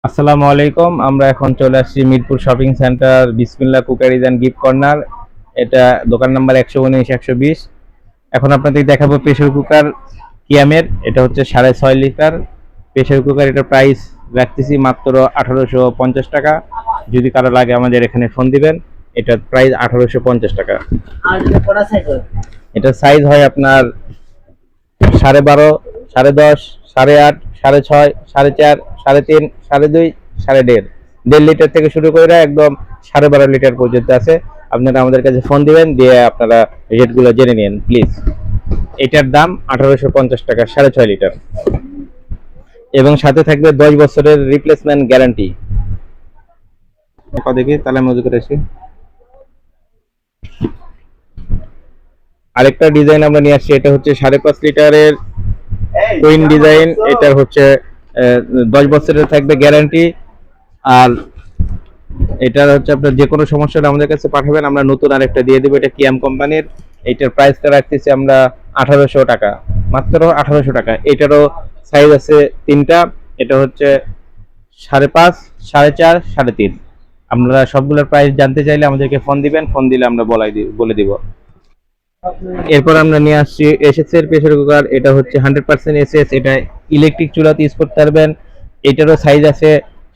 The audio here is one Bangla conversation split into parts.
আসসালামু আলাইকুম। আমরা এখন চলে আসছি মিরপুর শপিং সেন্টার বিসমিল্লাহ কুকারিজ অ্যান্ড গিফট কর্নার। এটা দোকান নাম্বার 119-120। এখন আপনাদের দেখাবো প্রেসার কুকার কিয়ামের। এটা হচ্ছে 6.5 লিটার প্রেসার কুকার। এটা প্রাইস রাখতেছি মাত্র 1850 টাকা। যদি কারো লাগে আমাদের এখানে ফোন দিবেন। এটা প্রাইস 1850 টাকা। এটা সাইজ হয় আপনার 12.5, 10.5, 8.5, 6.5, 4.5, 3.5, 2.5, 1.5, 1.5 লিটার থেকে শুরু করে একদম 12.5 লিটার পর্যন্ত আছে। আপনারা আমাদের কাছে ফোন দিবেন, দিয়ে আপনারা রেটগুলো জেনে নিন প্লিজ। এটার দাম 1850 টাকা, 6.5 লিটার, এবং সাথে থাকবে 10 বছরের রিপ্লেসমেন্ট গ্যারান্টি। দেখি তাহলে মজুদ করেছি। আরেকটা ডিজাইন আমরা নিয়ে আসছি। এটা হচ্ছে 5.5 লিটারের কুইন ডিজাইন। এটা হচ্ছে 10 বছরের থাকবে গ্যারান্টি। আর এটা হচ্ছে আপনার যে কোনো সমস্যা আমাদের কাছে পাঠাবেন, আমরা নতুন আরেকটা দিয়ে দেবো। এটা কিয়াম কোম্পানির। এইটার প্রাইসটা রাখতেছি আমরা 1800 টাকা, মাত্র 1800 টাকা। এটারও সাইজ আছে তিনটা। এটা হচ্ছে 5.5, 4.5, 3.5। আপনারা সবগুলোর প্রাইস জানতে চাইলে আমাদেরকে ফোন দিবেন, ফোন দিলে আমরা বলে দিব। এরপর আমরা নিয়ে আসছি এসএস এর প্রেসার কুকার। এটা হচ্ছে 100% এসএস। এটা ইলেকট্রিক চুলাতে ইউজ করতে পারবেন। এটারও সাইজ আছে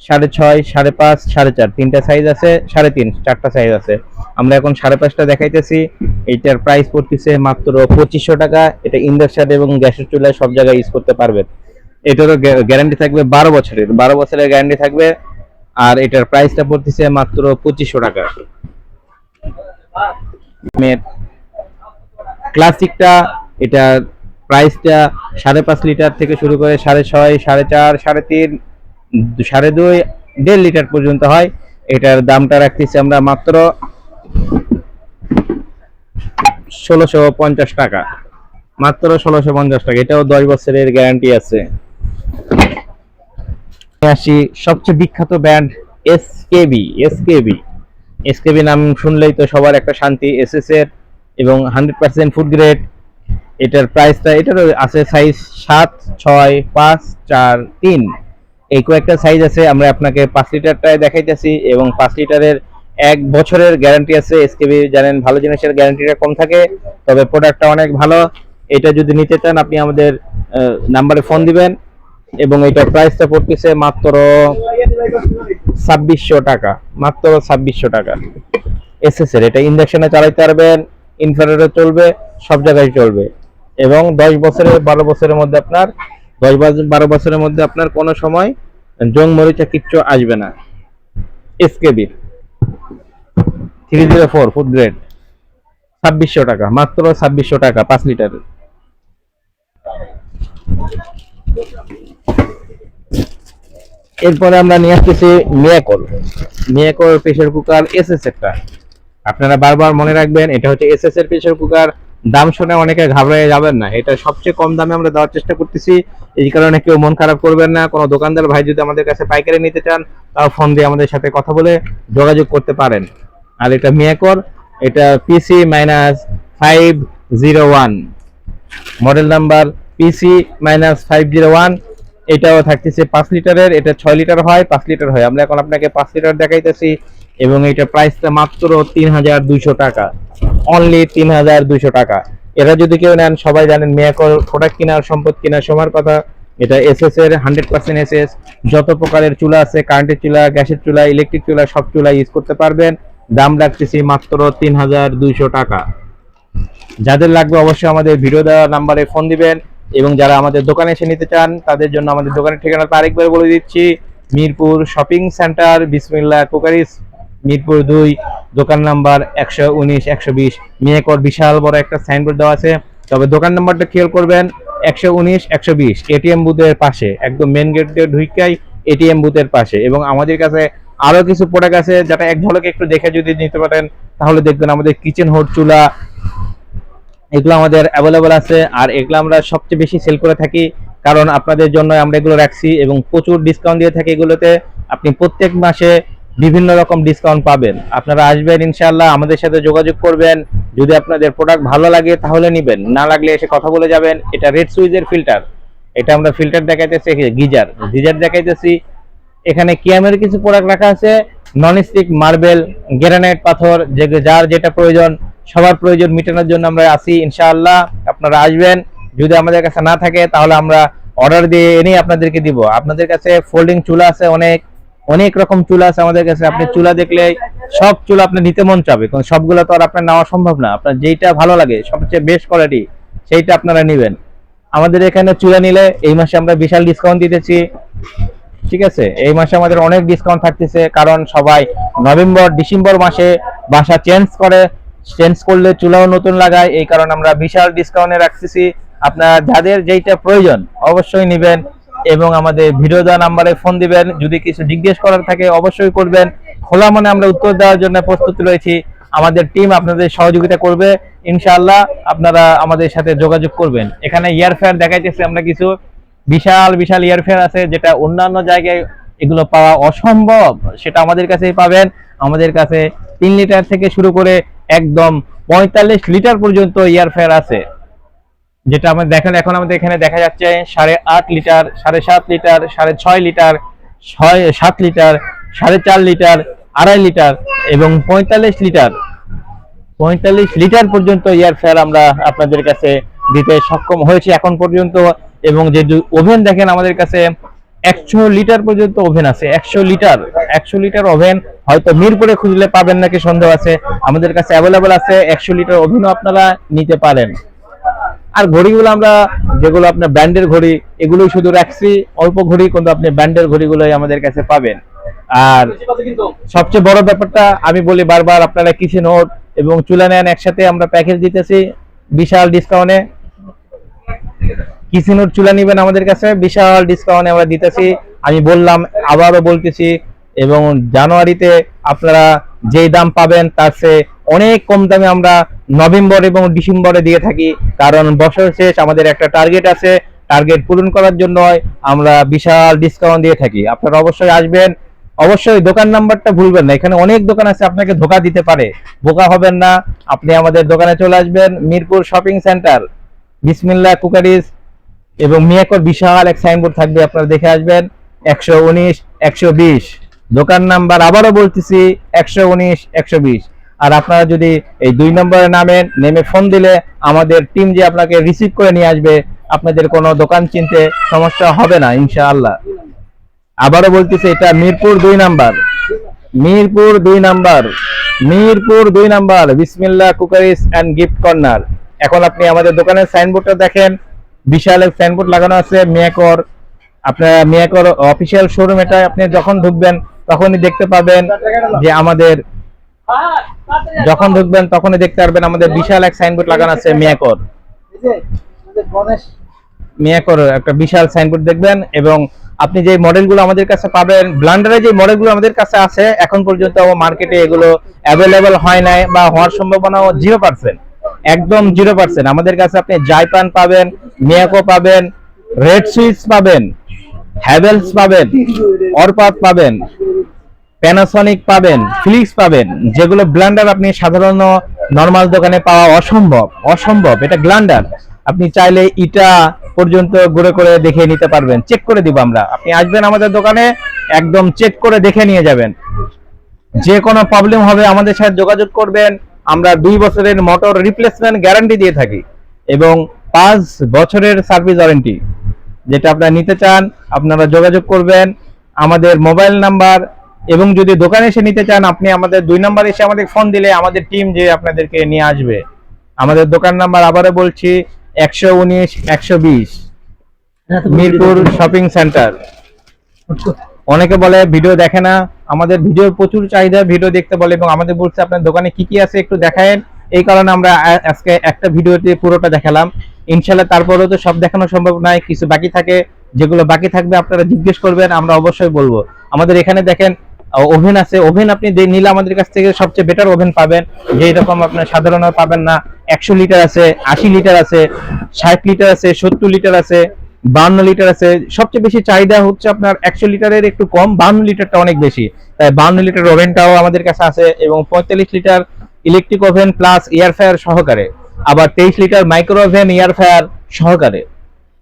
6.5, 5.5, 4.5, তিনটা সাইজ আছে, 3.5, চারটা সাইজ আছে। আমরা এখন 5.5টা দেখাইতেছি। এইটার প্রাইস পড়তেছে মাত্র 2500 টাকা। এটা ইন্ডাকশন এবং গ্যাসের চুলায় সব জায়গায় ইউজ করতে পারবেন। এটারও গ্যারান্টি থাকবে 12 বছরের, 12 বছরের গ্যারান্টি থাকবে। আর এটার প্রাইসটা পড়তেছে মাত্র 2500 টাকা। ক্লাসিকটা, এটার প্রাইসটা 5.5 লিটার থেকে শুরু করে 6.5, 4.5, 3.5, 2.5, 1.5 লিটার পর্যন্ত হয়। এটার দামটা রাখতেছি আমরা মাত্র 1650 টাকা, মাত্র 1650 টাকা। এটাও 10 বছরের গ্যারান্টি আছে। আসি সবচেয়ে বিখ্যাত ব্র্যান্ড এসকেবি। এসকেবি নাম শুনলেই তো সবার একটা শান্তি। এসএস এর এবং 100% ফুড গ্রেড। এটার প্রাইসটা, এটারও আছে সাইজ 7, 6, 5, 4, 3, এই কয়েকটা সাইজ আছে। আমরা আপনাকে 5 লিটারটায় দেখাইতেছি, এবং 5 লিটারের 1 বছরের গ্যারান্টি আছে। এসকেবি জানেন ভালো জিনিসের গ্যারান্টিটা কম থাকে, তবে প্রোডাক্টটা অনেক ভালো। এটা যদি নিতে চান আপনি আমাদের নাম্বারে ফোন দিবেন, এবং এটার প্রাইসটা পড়তেছে মাত্র 2600 টাকা, মাত্র 2600 টাকা। এসএস এর এটা ইন্ডাকশনে চালাতে পারবেন, ইনফ্রারেডে চলবে, সব জায়গায় চলবে। এবং 10 বছরের 12 বছরের মধ্যে আপনার 10-12 বছরের মধ্যে আপনার কোনো সময় জং মরিচা কিচ্ছু আসবে না। এসকেবির 304 ফুড গ্রেড, 2600 টাকা, মাত্র 2600 টাকা 5 লিটারের। এরপরে আমরা নিয়ে আসতেছি মিয়াকল প্রেসার কুকার এসএস একটা। আপনারা বারবার মনে রাখবেন, এটা হচ্ছে এসএস এর প্রেসার কুকার। দাম শুনে অনেকে ঘাবড়ে যাবেন না, এটা সবচেয়ে কম দামে আমরা দেওয়ার চেষ্টা করতেছি। এই কারণে কেউ মন খারাপ করবেন না। কোনো দোকানদার ভাই যদি আমাদের কাছে পাইকারি নিতে চান, তাও ফোন দিয়ে আমাদের সাথে কথা বলে যোগাযোগ করতে পারেন। আর এটা মিয়াকর, এটা PC-501, মডেল নাম্বার PC-501। এটাও থাকতেছে 5 লিটারের। এটা 6 লিটার হয়, 5 লিটার হয়। আমরা এখন আপনাকে 5 লিটার দেখাইতেছি, এবং এটা প্রাইসটা মাত্র 3200 টাকা, অনলি 3200 টাকা। এরা যদি কেউ নেন, সবাই জানেন মেয়াকর প্রোডাক্ট কেনার সম্পদ কেনার সময় কথা। এটা এসএস এর 100% এসএস। যত প্রকারের চুলা আছে, কারেন্টের চুলা, গ্যাসের চুলা, ইলেকট্রিক চুলা, সব চুলা ইউজ করতে পারবেন। দাম রাখতেছি মাত্র 3200 টাকা। যাদের লাগবে অবশ্যই আমাদের ভিডিও দেওয়া নাম্বারে ফোন দিবেন, এবং যারা আমাদের দোকানে এসে নিতে চান তাদের জন্য আমাদের দোকানের ঠিকানাটা আরেকবার বলে দিচ্ছি। মিরপুর শপিং সেন্টার বিসমিল্লাহ কুকারিস, মিরপুর 2, দোকান নাম্বার 119-120। মিয়াকর বিশাল বড় একটা সাইনবোর্ড দেওয়া আছে, তবে দোকান নাম্বারটা খেয়াল করবেন, 119-120, এটিএম বুথের পাশে, একদম মেন গেট দিয়ে ঢুকাই এটিএম বুথের পাশে। এবং আমাদের কাছে আরো কিছু প্রোডাক্ট আছে, যেটা এক ঝলকে একটু দেখে যদি নিতে পারেন, তাহলে দেখবেন আমাদের কিচেন হোড চুলা, এগুলো আমাদের অ্যাভেলেবল আছে। আর এগুলো আমরা সবচেয়ে বেশি সেল করে থাকি, কারণ আপনাদের জন্য আমরা এগুলো রাখছি, এবং প্রচুর ডিসকাউন্ট দিয়ে থাকি এগুলোতে। আপনি প্রত্যেক মাসে বিভিন্ন রকম ডিসকাউন্ট পাবেন। আপনারা আসবেন ইনশাআল্লাহ, আমাদের সাথে যোগাযোগ করবেন। যদি আপনাদের প্রোডাক্ট ভালো লাগে তাহলে নেবেন, না লাগলে এসে কথা বলে যাবেন। এটা রেড সুইজের ফিল্টার। এটা আমরা ফিল্টার দেখাইতেছি, গিজার দেখাইতেছি। এখানে কিয়ামের কিছু প্রোডাক্ট রাখা আছে, নন স্টিক, মার্বেল, গ্রানাইট পাথর, যে যার যেটা প্রয়োজন সবার প্রয়োজন মেটানোর জন্য আমরা আছি ইনশাআল্লাহ। আপনারা আসবেন, যদি আমাদের কাছে না থাকে তাহলে আমরা অর্ডার দিয়ে এনে আপনাদেরকে দিব। আপনাদের কাছে ফোল্ডিং চুলা আছে, অনেক অনেক রকম চুলা আছে আমাদের কাছে। আপনি চুলা দেখলে সব চুলা আপনি নিতে মন চাবে, কারণ সবগুলো তো আর আপনার নেওয়া সম্ভব না। আপনার যেইটা ভালো লাগে সবচেয়ে বেস্ট কোয়ালিটি সেইটা আপনারা নেবেন। আমাদের এখানে চুলা নিলে এই মাসে আমরা বিশাল ডিসকাউন্ট দিতেছি, ঠিক আছে? এই মাসে আমাদের অনেক ডিসকাউন্ট থাকতেছে, কারণ সবাই নভেম্বর ডিসেম্বর মাসে বাসা চেঞ্জ করলে চুলাও নতুন লাগায়, এই কারণে আমরা বিশাল ডিসকাউন্টে রাখতেছি। আপনার যাদের যেইটা প্রয়োজন অবশ্যই নেবেন এবং আমাদের ভিডিও দেওয়া নাম্বারে ফোন দিবেন। যদি কিছু জিজ্ঞেস করার থাকে অবশ্যই করবেন, খোলা মনে আমরা উত্তর দেওয়ার জন্য প্রস্তুত রয়েছি। আমাদের টিম আপনাদের সহযোগিতা করবে ইনশাআল্লাহ। আপনারা আমাদের সাথে যোগাযোগ করবেন। এখানে ইয়ারফেয়ার দেখাইতেছি আমরা কিছু, বিশাল বিশাল ইয়ারফেয়ার আছে, যেটা অন্যান্য জায়গায় এগুলো পাওয়া অসম্ভব, সেটা আমাদের কাছেই পাবেন। আমাদের কাছে 3 লিটার থেকে শুরু করে একদম 45 লিটার পর্যন্ত ইয়ারফেয়ার আছে, যেটা আমরা দেখেন এখন আমাদের এখানে দেখা যাচ্ছে 8.5 litre, 7.5 litre, 6.5 litre, 7 litre, 4.5 litre, 2.5 litre এবং 45 লিটার। 45 লিটার পর্যন্ত ইয়ারফেয়ার আমরা আপনাদের কাছে দিতে সক্ষম হয়েছি এখন পর্যন্ত। এবং যে ওভেন দেখেন আমাদের কাছে 100 লিটার পর্যন্ত ওভেন আছে। 100 লিটার ওভেন হয়তো মিরপুরে খুঁজলে পাবেন নাকি সন্দেহ আছে, আমাদের কাছে অ্যাভেলেবল আছে। 100 লিটার ওভেনও আপনারা নিতে পারেন। আর ঘড়িগুলো আমরা যেগুলো আপনার ব্র্যান্ডের ঘড়ি, এগুলোই শুধু রাখছি, অল্প ঘড়ি, কিন্তু আপনি ব্র্যান্ডের ঘড়িগুলোই আমাদের কাছে পাবেন। আর সবচেয়ে বড় ব্যাপারটা আমি বলি বারবার, আপনারা কিচেন নোট এবং চুলা নেন একসাথে, আমরা প্যাকেজ দিতেছি বিশাল ডিসকাউন্টে। কিচেন নোট চুলা নিবেন আমাদের কাছে বিশাল ডিসকাউন্টে আমরা দিতেছি। আমি বললাম, আবারও বলতেছি, এবং জানুয়ারিতে আপনারা যেই দাম পাবেন তার চেয়ে অনেক কম দামে আমরা নভেম্বর এবং ডিসেম্বরে দিয়ে থাকি, কারণ বছর শেষ, আমাদের একটা টার্গেট আছে, টার্গেট পূরণ করার জন্য আমরা বিশাল ডিসকাউন্ট দিয়ে থাকি। আপনারা অবশ্যই আসবেন, অবশ্যই দোকান নাম্বারটা ভুলবেন না। এখানে অনেক দোকান আছে, আপনাকে ধোকা দিতে পারে, বোকা হবেন না। আপনি আমাদের দোকানে চলে আসবেন, মিরপুর শপিং সেন্টার, বিসমিল্লাহ কুকারিজ এবং মিয়াকর বিশাল এক সাইনবোর্ড থাকবে, আপনারা দেখে আসবেন। 119 120 দোকান নাম্বার, আবারও বলতেছি 119 120। আর আপনারা যদি এই 2 নম্বরে নেমে ফোন দিলে আমাদের টিম যে আপনাকে রিসিভ করে নিয়ে আসবে, আপনাদের কোনো দোকান চিনতে সমস্যা হবে না ইনশাআল্লাহ। আবারও বলতেছি, এটা Mirpur 2 number, Mirpur 2 number, Mirpur 2 number, বিসমিল্লাহ কুকারিজ এন্ড গিফট কর্নার। এখন আপনি আমাদের দোকানের সাইনবোর্ডটা দেখেন, বিশাল এক সাইনবোর্ড লাগানো আছে মিয়াকর। আপনার মিয়াকর অফিসিয়াল শোরুম, এটা আপনি যখন ঢুকবেন তখনই দেখতে পাবেন যে আমাদের, যখন ঢুকবেন তখনই দেখতে পারবেন আমাদের বিশাল এক সাইনবোর্ড লাগানো আছে মিয়াকর। মিয়াকর একটা বিশাল সাইনবোর্ড দেখবেন। এবং আপনি যে মডেলগুলো আমাদের কাছে পাবেন, ব্লান্ডারের যে মডেলগুলো আমাদের কাছে আছে, এখন পর্যন্ত মার্কেটে এগুলো অ্যাভেলেবল হয় নাই বা হওয়ার সম্ভাবনাও 0%, একদম 0%। আমাদের কাছে আপনি জাইপান পাবেন, মিয়াকো পাবেন, রেড সুইচ পাবেন, হ্যাভেলস পাবেন, অরপাত পাবেন, প্যানাসনিক পাবেন, ফিলিপস পাবেন, যেগুলো ব্লান্ডার আপনি সাধারণ নরমাল দোকানে পাওয়া অসম্ভব। এটা ব্লান্ডার আপনি চাইলে ইটা পর্যন্ত ঘুরে করে দেখে নিতে পারবেন, চেক করে দিব আমরা। আপনি আসবেন আমাদের দোকানে, একদম চেক করে দেখে নিয়ে যাবেন। যে কোনো প্রবলেম হবে আমাদের সাথে যোগাযোগ করবেন। আমরা 2 বছরের মোটর রিপ্লেসমেন্ট গ্যারান্টি দিয়ে থাকি এবং 5 বছরের সার্ভিস ওয়ারেন্টি। যেটা আপনারা নিতে চান আপনারা যোগাযোগ করবেন, আমাদের মোবাইল নাম্বার, এবং যদি দোকানে এসে নিতে চান আপনি আমাদের 2 নাম্বার এসে আমাদের ফোন দিলে আমাদের টিম যে আপনাদেরকে নিয়ে আসবে। আমাদের দোকান নাম্বার আবারও বলছি 119 120 মিরপুর শপিং সেন্টার। অনেকে বলে ভিডিও দেখে না, আমাদের ভিডিওর প্রচুর চাহিদা, ভিডিও দেখতে বলে, এবং আমাদের বলছে আপনার দোকানে কি কি আছে একটু দেখায়েন। এই কারণে আমরা আজকে একটা ভিডিওতে পুরোটা দেখালাম। ইনশাআল্লাহ তারপরেও তো সব দেখানো সম্ভব নয়, কিছু বাকি থাকে, যেগুলো বাকি থাকবে আপনারা জিজ্ঞেস করবেন, আমরা অবশ্যই বলবো। আমাদের এখানে দেখেন ওভেন আছে, ওভেন আপনি নিলে আমাদের কাছ থেকে সবচেয়ে বেটার ওভেন পাবেন, যেই রকম আপনার সাধারণত পাবেন না। 100 লিটার আছে, 80 লিটার আছে, 60 লিটার আছে, 70 লিটার আছে, 52 লিটার আছে। সবচেয়ে বেশি চাহিদা হচ্ছে আপনার 100 লিটারের একটু কম, 52 লিটারটা অনেক বেশি, তাই 52 লিটার ওভেনটাও আমাদের কাছে আছে। এবং 45 litre electric oven plus air fryer সহকারে, আবার 23 litre micro oven air fryer সহকারে।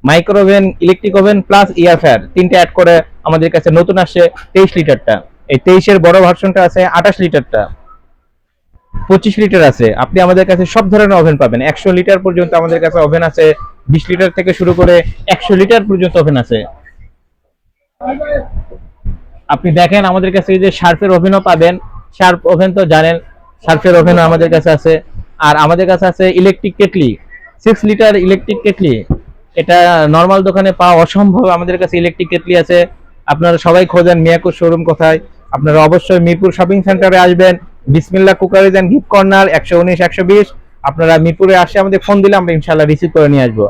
Micro oven, electric oven plus air fryer তিনটে অ্যাড করে আমাদের কাছে নতুন আসছে 23 লিটারটা। এই 23-এর বড় ভার্সনটা আছে 28 লিটারটা, 25 লিটার আছে। আপনি আমাদের কাছে সব ধরনের ওভেন পাবেন, 100 লিটার পর্যন্ত আমাদের কাছে ওভেন আছে, 20 লিটার থেকে শুরু করে 100 লিটার পর্যন্ত ওভেন আছে। আপনি দেখেন আমাদের কাছে এই যে শার্পের ওভেনও পাবেন, শার্প ওভেন তো জানেন, শার্পের ওভেনও আমাদের কাছে আছে। আর আমাদের কাছে আছে electric kettle, 6 litre electric kettle. এটা নর্মাল দোকানে পাওয়া অসম্ভব, আমাদের কাছে ইলেকট্রিক কেটলি আছে। আপনারা সবাই খোঁজেন মিয়াকো শোরুম কোথায়, আপনারা অবশ্যই মিরপুর শপিং সেন্টারে আসবেন, বিসমিল্লাহ কুকারিজ এন্ড গিফট কর্নার 119 120। আপনারা মিরপুরে আসে আমাদের ফোন দিলে আমরা ইনশাআল্লাহ রিসিভ করে নিয়ে আসবো।